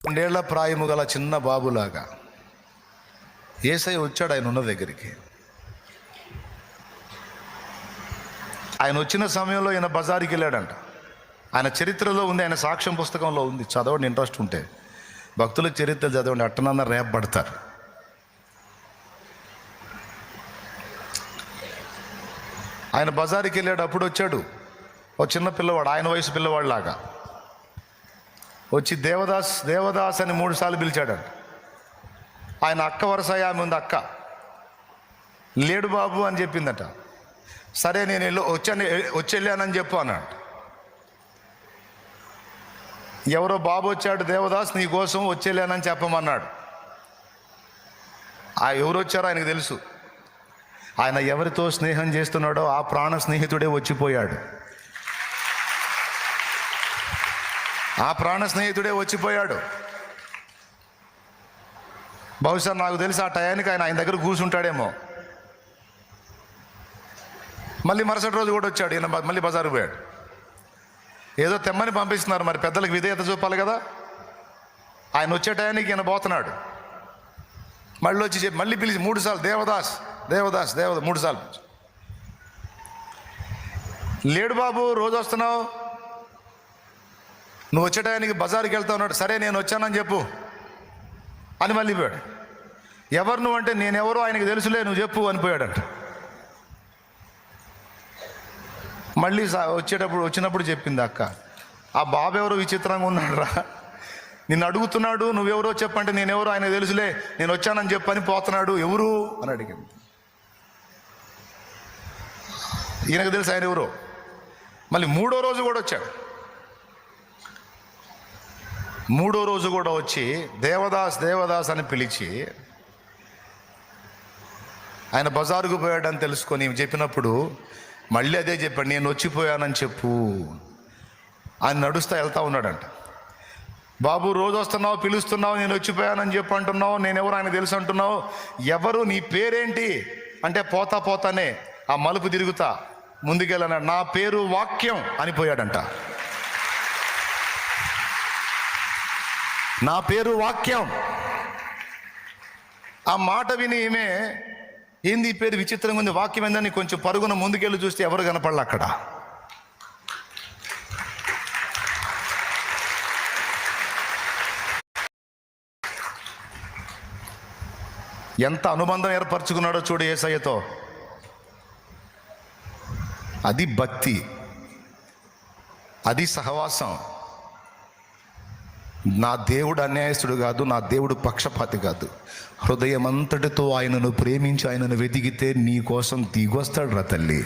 2 ప్రాయము గల చిన్న బాబులాగా యేసయ్య వచ్చాడు ఆయన ఉన్న దగ్గరికి. ఆయన వచ్చిన సమయంలో ఈయన బజారుకి వెళ్ళాడంట. ఆయన చరిత్రలో ఉంది, ఆయన సాక్ష్యం పుస్తకంలో ఉంది. చదవండి, ఇంట్రెస్ట్ ఉంటే భక్తుల చరిత్ర చదవండి, అట్టనన్న రేపబడతారు. ఆయన బజారుకి వెళ్ళాడు. అప్పుడు వచ్చాడు ఓ చిన్న పిల్లవాడు, ఆయన వయసు పిల్లవాడు లాగా వచ్చి దేవదాస్ దేవదాస్ అని 3 సార్లు పిలిచాడంట. ఆయన అక్క వరుస ఆమె ఉంది, అక్క లేడు బాబు అని చెప్పిందట. సరే నేను వచ్చి వెళ్ళానని చెప్పు అన్నాడు. ఎవరో బాబు వచ్చాడు, దేవదాస్ నీ కోసం వచ్చి వెళ్ళానని చెప్పమన్నాడు. ఎవరు వచ్చారో ఆయనకు తెలుసు. ఆయన ఎవరితో స్నేహం చేస్తున్నాడో ఆ ప్రాణ స్నేహితుడే వచ్చిపోయాడు. ఆ ప్రాణ స్నేహితుడే వచ్చిపోయాడు. బహుశా నాకు తెలిసి ఆ టయానికి ఆయన దగ్గర కూర్చుంటాడేమో. మళ్ళీ మరుసటి రోజు కూడా వచ్చాడు. ఈయన మళ్ళీ బజారు పోయాడు. ఏదో తెమ్మని పంపిస్తున్నారు, మరి పెద్దలకు విధేయత చూపాలి కదా. ఆయన వచ్చే టయానికి ఈయన పోతున్నాడు. మళ్ళీ వచ్చి చెప్పి మళ్ళీ పిలిచి 3 సార్లు దేవదాస్ దేవదాస్ దేవదాస్ 3 సార్లు. లేడు బాబు, రోజు వస్తున్నావు, నువ్వు వచ్చే టయానికి బజారుకి వెళ్తా ఉన్నాడు. సరే నేను వచ్చానని చెప్పు అని మళ్ళీ పోయాడు. ఎవరు నువ్వు అంటే నేనెవరో ఆయనకు తెలుసులే, నువ్వు చెప్పు అని పోయాడంట. మళ్ళీ వచ్చినప్పుడు చెప్పింది అక్క, ఆ బాబు ఎవరో విచిత్రంగా ఉన్నాడు రా, నిన్ను అడుగుతున్నాడు, నువ్వెవరో చెప్పంటే నేనెవరో ఆయనకు తెలుసులే, నేను వచ్చానని చెప్పని పోతున్నాడు, ఎవరు అని అడిగింది. ఈయనకు తెలుసు ఆయన ఎవరో. మళ్ళీ 3వ రోజు కూడా వచ్చాడు. 3వ రోజు కూడా వచ్చి దేవదాస్ దేవదాస్ అని పిలిచి ఆయన బజారుకు పోయాడని తెలుసుకొని చెప్పినప్పుడు మళ్ళీ అదే చెప్పాడు, నేను వచ్చిపోయానని చెప్పు. ఆయన నడుస్తా వెళ్తా ఉన్నాడంట. బాబు రోజు వస్తున్నావు, పిలుస్తున్నావు, నేను వచ్చిపోయానని చెప్పు అంటున్నావు, నేనెవరు ఆయన తెలుసు అంటున్నావు, ఎవరు నీ పేరేంటి అంటే పోతా పోతానే ఆ మలుపు తిరుగుతా ముందుకెళ్ళాడు. నా పేరు వాక్యం అనిపోయాడంట. నా పేరు వాక్యం. ఆ మాట విని ఈమె ఏంది ఈ పేరు విచిత్రంగా ఉంది, వాక్యం ఏందని కొంచెం పరుగున ముందుకెళ్ళి చూస్తే ఎవరు కనపడలే అక్కడ. ఎంత అనుబంధం ఏర్పరచుకున్నాడో చూడు యేసయ్యతో. అది భక్తి, అది సహవాసం. నా దేవుడు అన్యాయస్తుడు కాదు, నా దేవుడు పక్షపాతి కాదు. హృదయం అంతటితో ఆయనను ప్రేమించి ఆయనను వెతికితే నీ కోసం దిగొస్తాడు రా తల్లి.